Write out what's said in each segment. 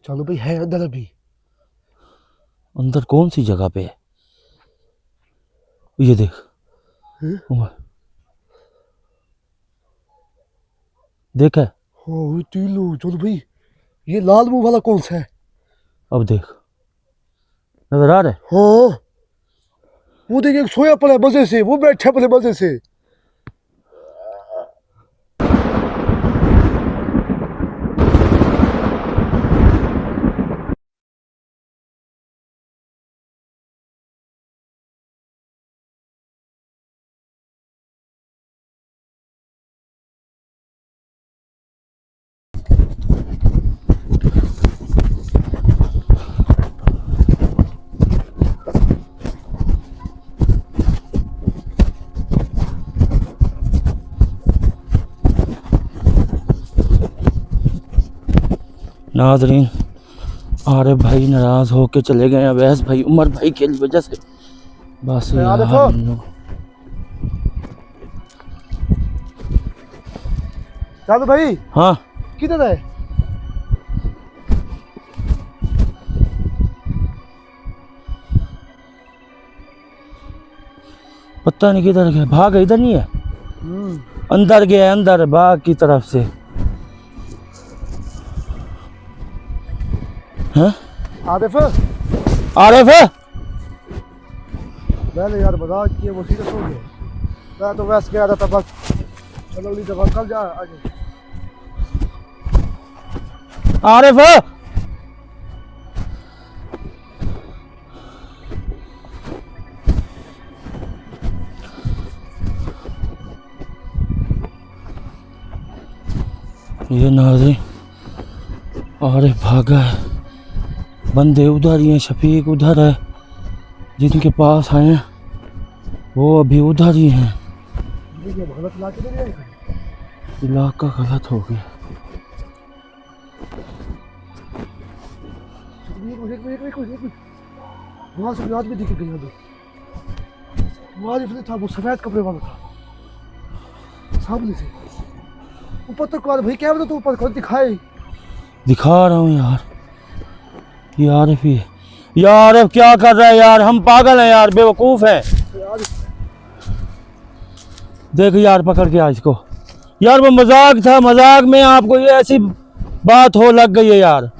चलो भाई है अंदर अभी। अंदर कौन सी जगह पे है? ये देख उमर, देखा है? हाँ तीनों। चलो भाई ये लाल मुंह वाला कौन सा है? अब देख, नजर आ रहा है? हाँ वो देखिए सोया पड़ा है मजे से, वो बैठा पड़े मजे से। नाजरीन, आरिफ भाई नाराज होके चले गए अवैस भाई उमर भाई की वजह से। बस यार आरिफ हम लोग चलो भाई हाँ किधर है? पता नहीं किधर गया, भाग इधर नहीं है, अंदर गया, अंदर बाग की तरफ से। हैं आरिफ आरिफ मैंने यार मजाक किया, वो सीरियस हो गया। मैं तो वैसे कह रहा था बस। चलो अगली दफा कल जा आगे। आरिफ ये नाज़रीन आरिफ भागा है, बंदे उधर ही हैं, शफीक उधर है, जिनके पास आए हैं वो अभी उधर ही हैं। इलाका गलत हो गया। वहाँ से आदमी दिख गया अभी। वो आरिफ नहीं था, वो सफेद कपड़े वाला था सामने से। ऊपर तक भाई क्या बता, तो ऊपर कौन दिखाए? दिखा रहा हूँ यार, ये आरिफ ही है। यार अब क्या कर रहा है यार, हम पागल हैं यार, बेवकूफ़ हैं। देख यार पकड़ के आज इसको यार, वो मजाक था, मजाक में आपको ये ऐसी बात हो लग गई है यार।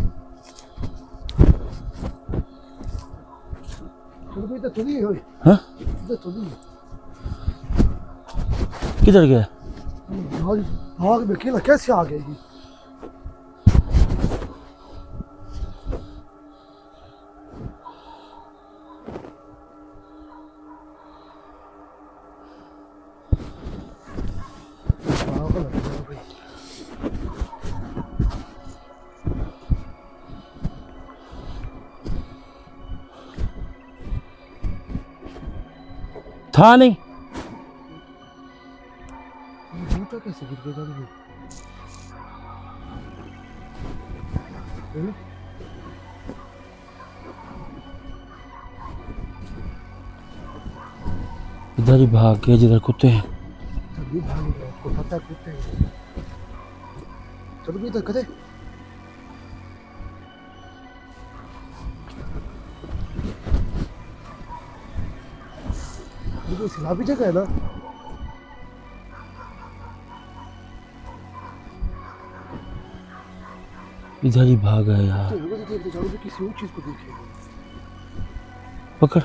हाँ? किधर गया? भाग में अकेला कैसे आ गई? था नहीं, कैसे गिर गया? इधर ही भाग गया जिधर कुत्ते हैं। उसको पता है कुत्ते हैं। चलो भी इधर करे। ये सिलाबी जगह है ना? इधर ही भागा है यार। किसी और चीज को देखे पकड़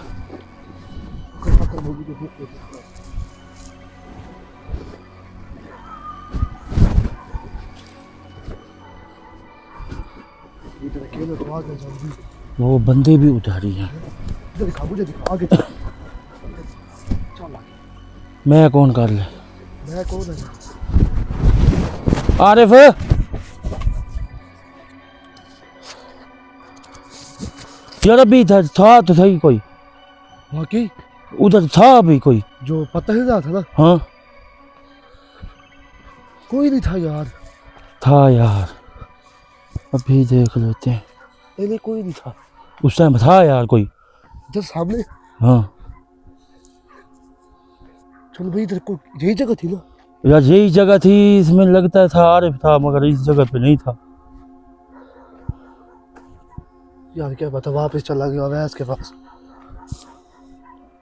वो बंदे भी उतारी हैं। मुझे दिखा आगे। मैं कौन कर ले? मैं कौन है? आरिफ यार अभी इधर था तो सही कोई, वाकई उधर था अभी कोई जो पता ही था ना? हाँ कोई नहीं था यार। था यार, अभी देख लेते हैं। नहीं कोई नहीं था उस टाइम, था यार कोई इधर सामने। हाँ चलो भाई इधर को यही जगह थी ना यार, यही जगह थी, इसमें लगता था आरिफ था, मगर इस जगह पे नहीं था। यार क्या पता वापस चला गया अवैस के पास।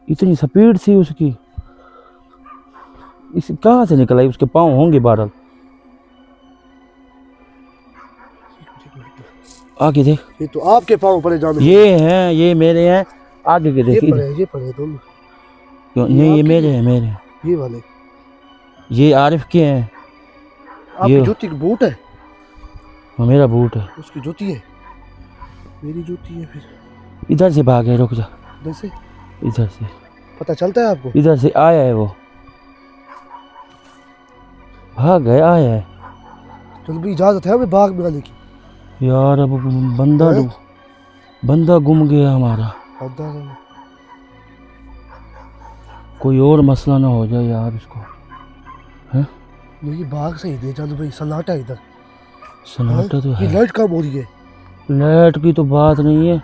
इतनी स्पीड थी उसकी, इस कहाँ से निकला? उसके पाँव होंगे 12। आगे देख, ये तो आपके पाँव पड़े जाने। ये हैं, ये मेरे हैं। आगे के देख, ये पड़े दोनों। क्यों नहीं? ये मेरे हैं, मेरे हैं। ये वाले ये आरिफ के हैं। आपकी जूती की बूट है? हाँ, मेरा बूट है। उसकी जूती है, मेरी जूती है। फिर इधर से भागे, रुक जा। जैसे इधर से पता चलता है आपको? इधर से आया है वो, भाग गया, आया है। चलो भी इजाजत है हमें बाग में आने की। यार अब बंदा गुम गया हमारा। कोई और मसला ना हो जाए यार इसको। हैं? ये बाग सही दे चलो भाई, सन्नाटा है इधर। सन्नाटा तो ये है। लाइट कब हो रही है? लाइट की तो बात नहीं है,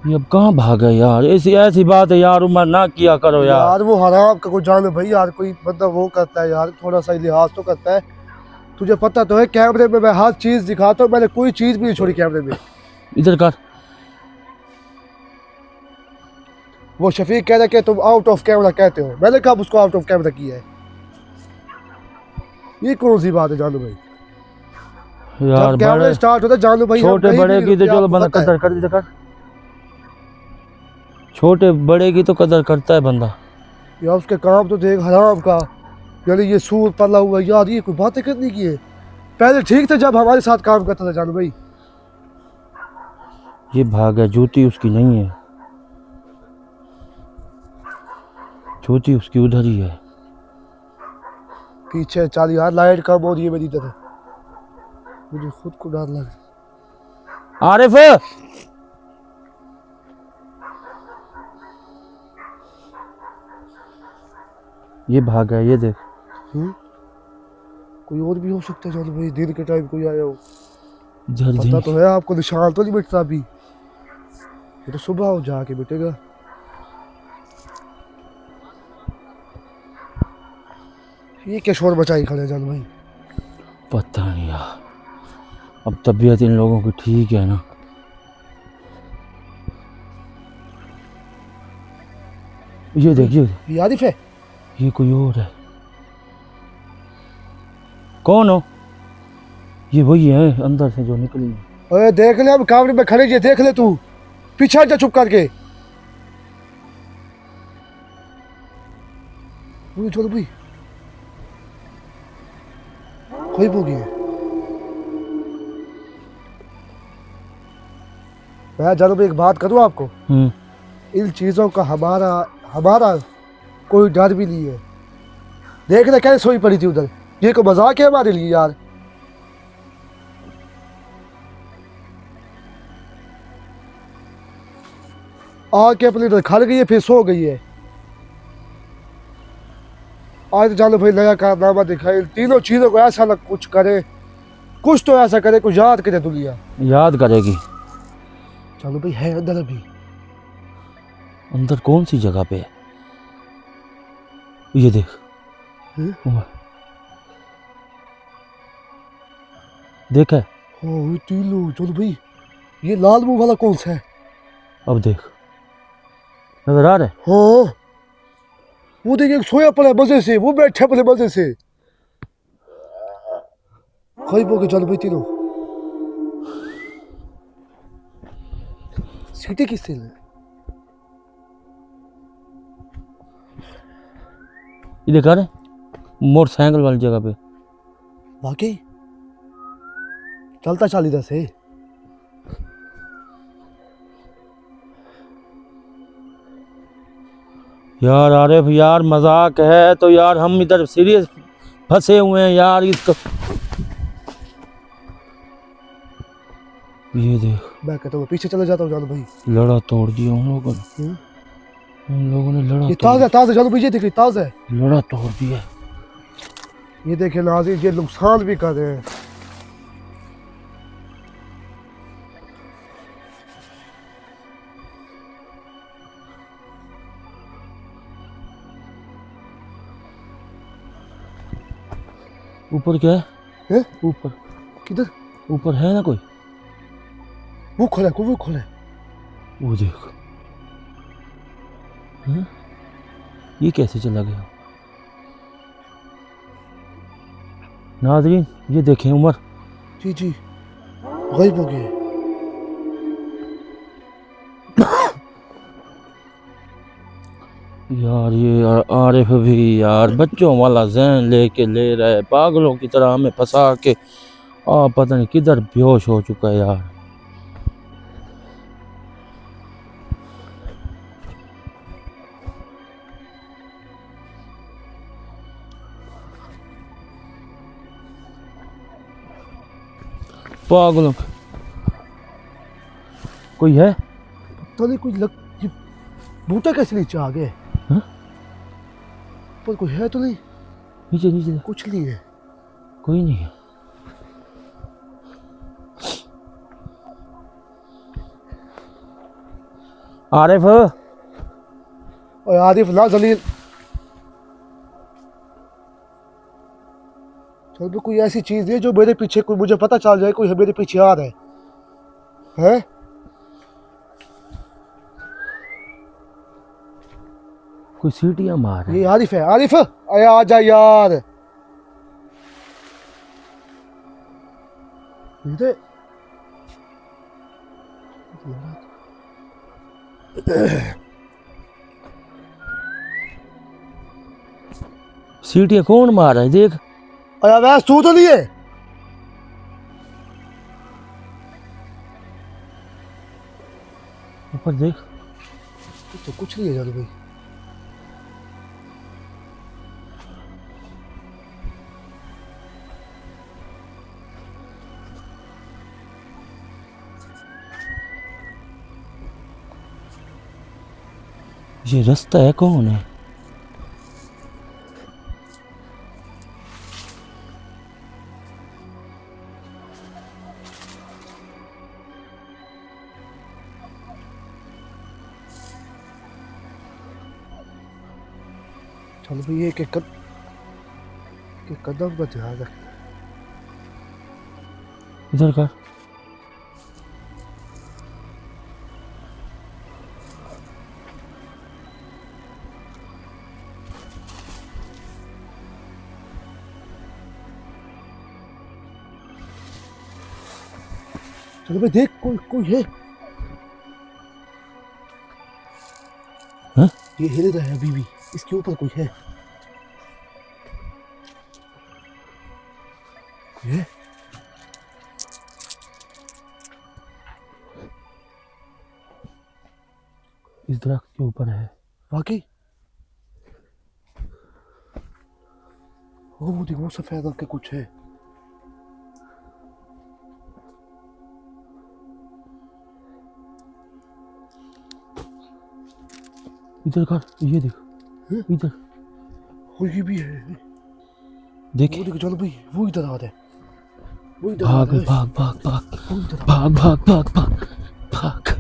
ये अब कहाँ भागा यार? ऐसी बात है यार, उमर ना किया करो यार। वो हराम का कोई जान भाई यार, कोई बंदा वो करता है यार, थोड़ा सा लिहाज तो करता है। तुझे पता तो है कैमरे में मैं हर चीज दिखाता हूँ, मैंने कोई चीज भी नहीं छोड़ी कैमरे में। इधर कर। वो शफीक कह रहा है कि तुम आउट ऑफ कैमरा कहते हो, मैंने कब उसको आउट ऑफ कैमरा किया है? ये कौन सी बात है जानू भाई? यार जब कैमरा स्टार्ट होता है जानू भाई, छोटे बड़े की तो चलो बंदा कदर कर देता, छोटे बड़े की तो कदर करता है बंदा यार। उसके काम तो देख हराम का, यानी ये सूर पला हुआ यार, ये कोई बातें करने की है? पहले ठीक था जब हमारे साथ काम करता था जानू भाई। ये भागा, जूती उसकी नहीं है, जूती उसकी उधर ही है। पीछे चल यार, लाइट कम हो रही है मेरी तरफ, मुझे खुद को डर लग रहा। आरिफ, ये भागा, ये देख। कोई और भी हो सकता है जानू भाई, दिन के टाइम कोई आया हो। इधर पता तो है आपको, निशान तो नहीं मिटता अभी, ये तो सुबह हो जाके मिटेगा। ये क्या शोर मचाई खड़े जान भाई? पता नहीं यार, अब तबीयत इन लोगों की ठीक है ना? ये देखिए, ये आरिफ है? ये कोई और है। कौन हो? ये वही है अंदर से जो निकली। अरे देख ले, अब कैमरे में खड़े जी, देख ले तू, पीछे जा चुप करके। चलो भाई, कोई हो गया। मैं जानू भाई एक बात करूँ आपको, इन चीजों का हमारा कोई डर भी नहीं है। देख ले कैसे सोई पड़ी थी उधर, ये कोई मजाक है हमारे लिए यार? आके अपनी इधर खड़ गई है, फिर सो गई है। आज जानो भाई नया कारनामा दिखाए, तीनों चीजों को ऐसा ना कुछ करे, कुछ तो ऐसा करे, कुछ याद करे दुनिया। याद करेगी। चलो भाई है अंदर अभी। अंदर कौन सी जगह पे है? ये देख। देख है। तीनों। चलो भाई, ये लाल मुंह वाला कौन सा है? अब देख, नजर आ रहा है? हाँ, वो देखिए सोया पड़ा है मजे से, वो बैठे पड़े मजे से। करीब हो गए चलो भाई तीनों। सीटें किससे ले? ये देखा रहे मोटरसाइकिल वाली जगह पे। वाकई चलता चल इधर से। यार आरिफ यार, मजाक है तो यार, हम इधर सीरियस फंसे हुए हैं यार इसका। ये देख, मैं कहता हूँ पीछे चले जाता हूँ जानो भाई। लड़ा तोड़ दिया उन लोगों ने, उन लोगों ने लड़ा। ये ताज़ा जानो भाई, ये देखिए ताज़ा है, लड़ा तोड़ दिया। ये देखिए नाज़रीन, ये नुकसान भी कर रहे हैं। ऊपर क्या है? ऊपर किधर? ऊपर है ना कोई? वो खोला। वो देखो। हाँ? ये कैसे चला गया? नाज़रीन ये देखें उमर। जी जी गायब हो गए। यार ये आरिफ भी यार बच्चों वाला जहन लेके ले रहा है, पागलों की तरह हमें फंसा के पता नहीं किधर बेहोश हो चुका है यार। पागलों कोई है? तो नहीं कुछ लग ये बूटा कैसे नीचे आ गए? हाँ? पर कोई है तो नहीं? नीचे नीचे कुछ नहीं है। कोई नहीं है। आरिफ और आरिफ ला जलील, चल भी कोई ऐसी चीज है जो मेरे पीछे, कोई मुझे पता चल जाए कोई मेरे पीछे आ रहा है? कोई सीटियां मार रहा ये है। आरिफ है। आरिफ अरे आ जा यार। इधर सीटियां कौन मार रहा है देख। अरे वैस तू तो नहीं है? ऊपर देख। तो कुछ नहीं है जादू भाई। ये रास्ता है कौन है? चल भाई ये के कदम का ध्यान रख। इधर कर। चलो भाई देख कोई है। हाँ? ये हिल रहा है अभी भी, इसके ऊपर कोई है। कोई है? इस दरख्त के ऊपर है। वाकई? वो देखो सफेद रंग के कुछ है। इधर कर, ये देख। हैं? इधर ये भी है। देख। वो देखो चलो भाई, वो इधर आ रहा है। वो इधर आ भाग रहा है। भाग भाग भाग वो इधर आ भाग भाग भाग भाग भाग।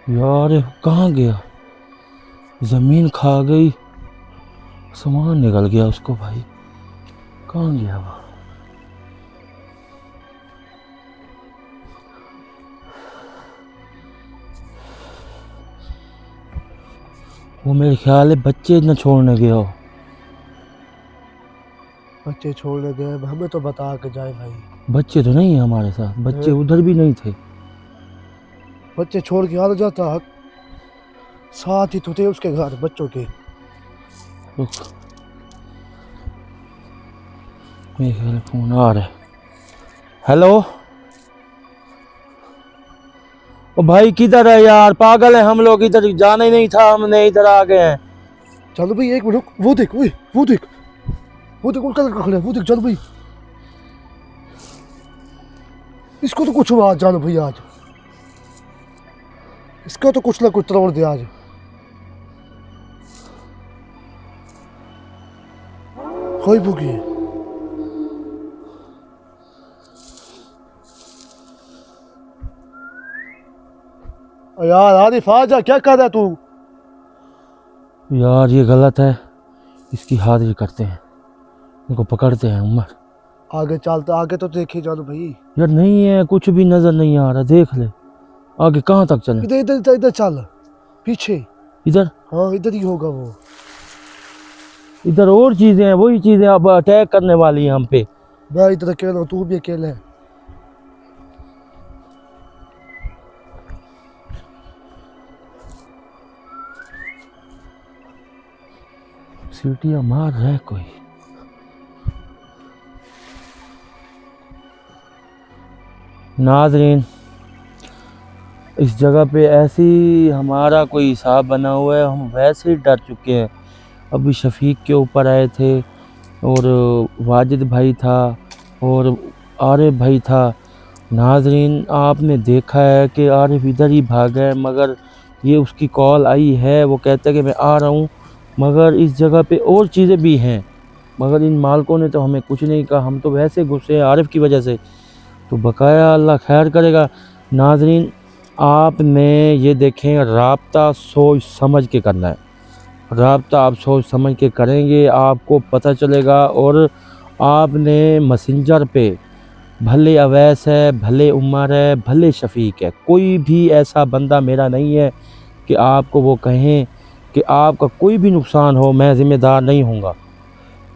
यार ये कहाँ गया? जमीन खा गई, सामान निकल गया उसको भाई। कहाँ गया वो मेरे ख्याल है बच्चे न छोड़ने गया हो। बच्चे छोड़ने गए, हमें तो बता के जाए भाई। बच्चे तो नहीं है हमारे साथ, बच्चे उधर भी नहीं थे। बच्चे छोड़ के आ जाता, साथ ही तो थे उसके घर बच्चों के। रुक, मेरे ख्याल फोन आ रहा है। हेलो ओ भाई किधर है यार? पागल है हम लोग, इधर जाना ही नहीं था, हमने इधर आ गए हैं। चलो भाई एक मिनट रुक, वो देख ओए, वो देख उनका लड़का खड़ा है, वो देख चलो भाई। इसको तो कुछ हुआ आज, जानो भाई आज इसका तो कुछ ना कुछ तोड़ दिया आज। कोई भूखी है। यार आरिफ आजा, क्या कर रहा है तू? यार ये गलत है, इसकी हाजिरी करते हैं, इनको पकड़ते हैं उमर। आगे चलते, आगे तो देखिए जानो भाई। यार नहीं है, कुछ भी नजर नहीं आ रहा, देख ले आगे कहाँ तक चले। इधर इधर इधर इधर चल, पीछे। इधर हाँ इधर ही होगा वो। इधर और चीजें हैं, वही चीजें अब अटैक करने वाली हैं हम पे। मैं इधर अकेला हूँ, तू भी अकेला है। सीटियां मार रहा है कोई। नाज़रीन, इस जगह पे ऐसी हमारा कोई हिसाब बना हुआ है, हम वैसे ही डर चुके हैं। अभी शफीक के ऊपर आए थे और वाजिद भाई था और आरिफ भाई था। नाज़रीन, आपने देखा है कि आरिफ इधर ही भागा है, मगर ये उसकी कॉल आई है, वो कहता है कि मैं आ रहा हूँ, मगर इस जगह पे और चीज़ें भी हैं। मगर इन मालकों ने तो हमें कुछ नहीं कहा, हम तो वैसे गुस्से हैं आरिफ की वजह से। तो बकाया अल्लाह खैर करेगा। नाज़रीन, आपने ये देखें, राब्ता सोच समझ के करना है। राब्ता आप सोच समझ के करेंगे, आपको पता चलेगा। और आपने मैसेंजर पे भले अवैस है, भले उमर है, भले शफीक है, कोई भी ऐसा बंदा मेरा नहीं है कि आपको वो कहें कि आपका कोई भी नुकसान हो, मैं ज़िम्मेदार नहीं हूँगा।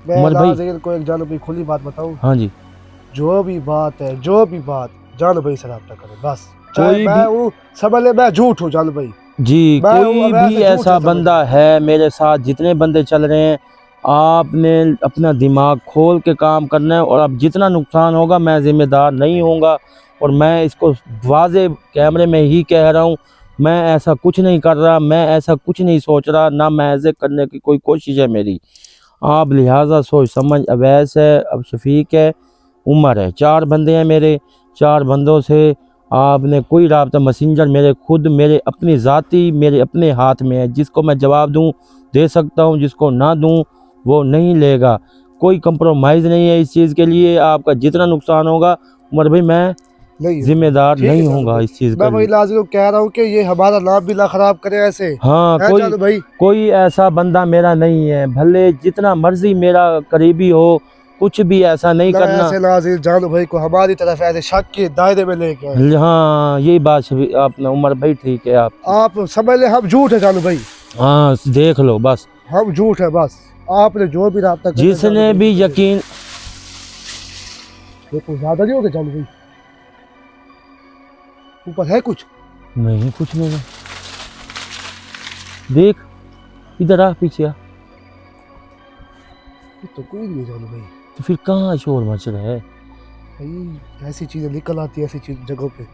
मैं उमर भाई, नाज़रीन को एक जानो भाई खुली बात बताऊँ, हाँ जी, जो भी बात है, जो भी बात, जानो भाई से रब्ता करो बस। चाहे कोई मैं भी हूँ, समझ ले मैं झूठ हूँ जानो भाई। जी, मैं कोई वैसे भी झूठ ऐसा है, समझ बंदा लो। है मेरे साथ, जितने बंदे चल रहे हैं, आपने अपना दिमाग खोल के काम करना है। और अब जितना नुकसान होगा मैं ज़िम्मेदार नहीं होऊंगा। और मैं इसको वाज़े कैमरे में ही कह रहा हूँ, मैं ऐसा कुछ नहीं कर रहा, मैं ऐसा कुछ नहीं सोच रहा, ना मैं ऐसे करने की कोई कोशिश है मेरी। आप लिहाजा सोच समझ, अवैस है, अब शफीक है, उमर है, 4 बंदे हैं मेरे। 4 बंदों से आपने कोई राब्ता, मैसेंजर मेरे खुद, मेरे अपनी ज़ाती, मेरे अपने हाथ में है। जिसको मैं जवाब दूं दे सकता हूं, जिसको ना दूं वो नहीं लेगा। कोई कंप्रोमाइज़ नहीं है इस चीज़ के लिए। आपका जितना नुकसान होगा उमर भाई, मैं नहीं ज़िम्मेदार ठीक है नहीं जानो होऊंगा भाई। इस चीज़ मैं के वही लिए। नाज़रीन को कह रहा हूँ कि ये हमारा नाम भी ना खराब करे ऐसे। हाँ, है जानो भाई। कोई ऐसा बंदा मेरा नहीं है, भले जितना मर्जी मेरा करीबी हो, कुछ भी ऐसा नहीं ना करना। ऐसे नाज़रीन जानो भाई को हमारी तरफ ऐसे शक के दायरे में लेके आए। हाँ, यही बात आपने उमर भाई ठीक है आप समझ ले हम झूठ है जानो भाई, हाँ, देख लो बस। हम झूठ है बस। आपने जो भी राब्ता करना है, जानो जिसने भाई भी से करें। यकीन, ये कुछ ज्यादा नहीं हो गया जानो भाई? ऊपर है कुछ? नहीं कुछ नहीं है। देख इधर आ, पीछे आ। ये तो कोई नहीं है जानो भाई। तो फिर कहाँ शोर मच रहा है? भाई ऐसी चीजें निकल आती है ऐसी चीज जगहों पे।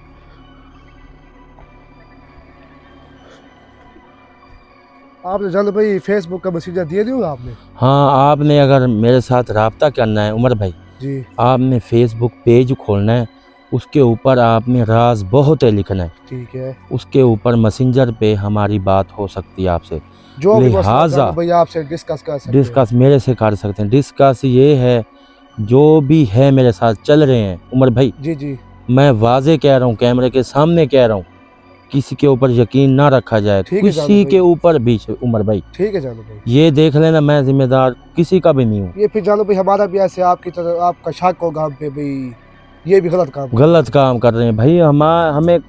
आपने जानो भाई फेसबुक का मैसेंजर दिया नहीं होगा आपने? हाँ, आपने अगर मेरे साथ रब्ता करना है उमर भाई, जी आपने फेसबुक पेज खोलना है, उसके ऊपर आपने राज बहुत है लिखना है, ठीक है। उसके ऊपर मैसेंजर पे हमारी बात हो सकती है आपसे। जो भी मसला लिहाजा जानो भाई आपसे डिस्कस कर सकते हैं। डिस्कस मेरे से कर सकते हैं। डिस्कस ये है, जो भी है मेरे साथ चल रहे हैं उमर भाई, जी जी मैं वाजे कह रहा हूँ, कैमरे के सामने कह रहा हूँ, किसी के ऊपर यकीन ना रखा जाए, ठीक है जानो किसी भाई। के ऊपर भी उमर भाई। ठीक है जानो भाई। ये देख लेना, मैं जिम्मेदार किसी का भी नहीं हूँ। ये फिर जानो भाई हमारा भी ऐसे आपकी तरह आपका शक होगा हम पे भाई, ये भी गलत काम कर गलत रहे हैं। काम कर रहे हैं भाई। हमें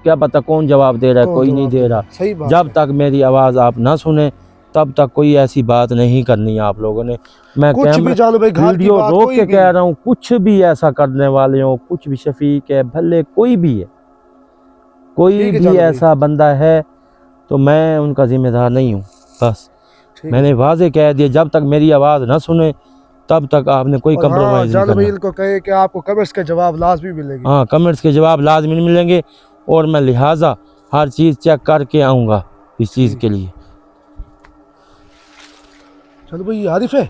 क्या पता कौन जवाब दे रहा है, कौन कोई नहीं जवाब दे दे? रहा। सही बात जब है। तक मेरी आवाज़ आप ना सुने तब तक कोई ऐसी बात नहीं करनी है आप लोगों ने। मैं कुछ भी कैमरा जानो भाई, घर की वीडियो बात रोक कोई के भी। कह रहा हूँ, कुछ भी ऐसा करने वाले हो, कुछ भी, शफीक है, भले कोई भी है, कोई ठीक है भी जानो भाई। ऐसा बंदा है, तो मैं उनका जिम्मेदार नहीं हूँ। बस ठीक है मैंने जानो भाई। वाजे कह दिया, जब तक मेरी आवाज़ ना सुने तब तक आपने कोई और हाँ कंप्रोमाइज़ नहीं जानो भाई करना। इनको कहे कि आपको कमेंट्स के जवाब लाजमी मिलेंगे। हाँ, कमेंट्स के जवाब लाजमी मिलेंगे और मैं लिहाजा हर चीज़ चेक करके आऊँगा इस चीज़ ठीक। के लिए। चलो भाई ये आरिफ है।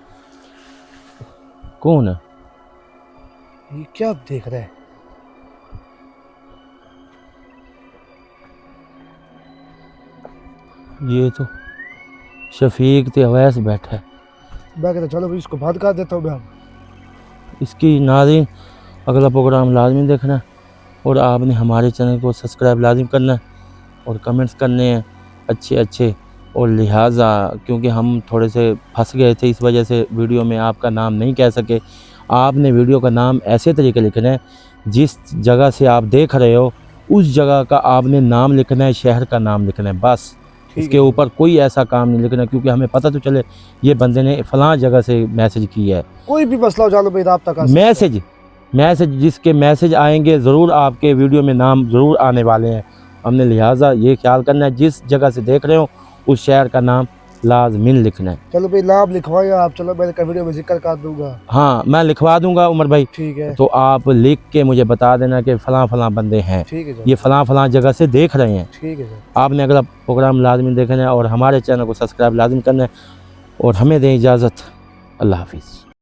कौन है? ये क्या देख रहा है? ये तो शफीक ते अवैस बैठा है। मैं कहता चलो भाई इसको बंद कर देता हूँ मैं। इसकी नाज़रीन अगला प्रोग्राम लाजमी देखना है और आपने हमारे चैनल को सब्सक्राइब लाजिम करना है। और कमेंट्स करने हैं अच्छे अच्छे, और लिहाजा क्योंकि हम थोड़े से फंस गए थे, इस वजह से वीडियो में आपका नाम नहीं कह सके। आपने वीडियो का नाम ऐसे तरीके लिखना है, जिस जगह से आप देख रहे हो उस जगह का आपने नाम लिखना है, शहर का नाम लिखना है बस। इसके ऊपर कोई ऐसा काम नहीं लिखना, क्योंकि हमें पता तो चले ये बंदे ने फ़लाँ जगह से मैसेज किया है। कोई भी मसला हो जालो भाई राब्ता कर मैसेज जिसके मैसेज आएंगे ज़रूर आपके वीडियो में नाम ज़रूर आने वाले हैं। हमने लिहाजा ये ख्याल करना है, जिस जगह से देख रहे हो उस शहर का नाम लाजमिन लिखना है। चलो भाई नाम लिखवाएं आप, चलो मैं वीडियो में जिक्र कर दूंगा। हाँ मैं लिखवा दूंगा उमर भाई, ठीक है। तो आप लिख के मुझे बता देना कि फ़लाँ फ़लाँ बंदे हैं, ठीक है, ये फ़लाँ जगह से देख रहे हैं। ठीक है। आपने अगला प्रोग्राम लाजमी देखना है और हमारे चैनल को सब्सक्राइब लाजमी करना है, और हमें दें इजाज़त। अल्लाह हाफिज़।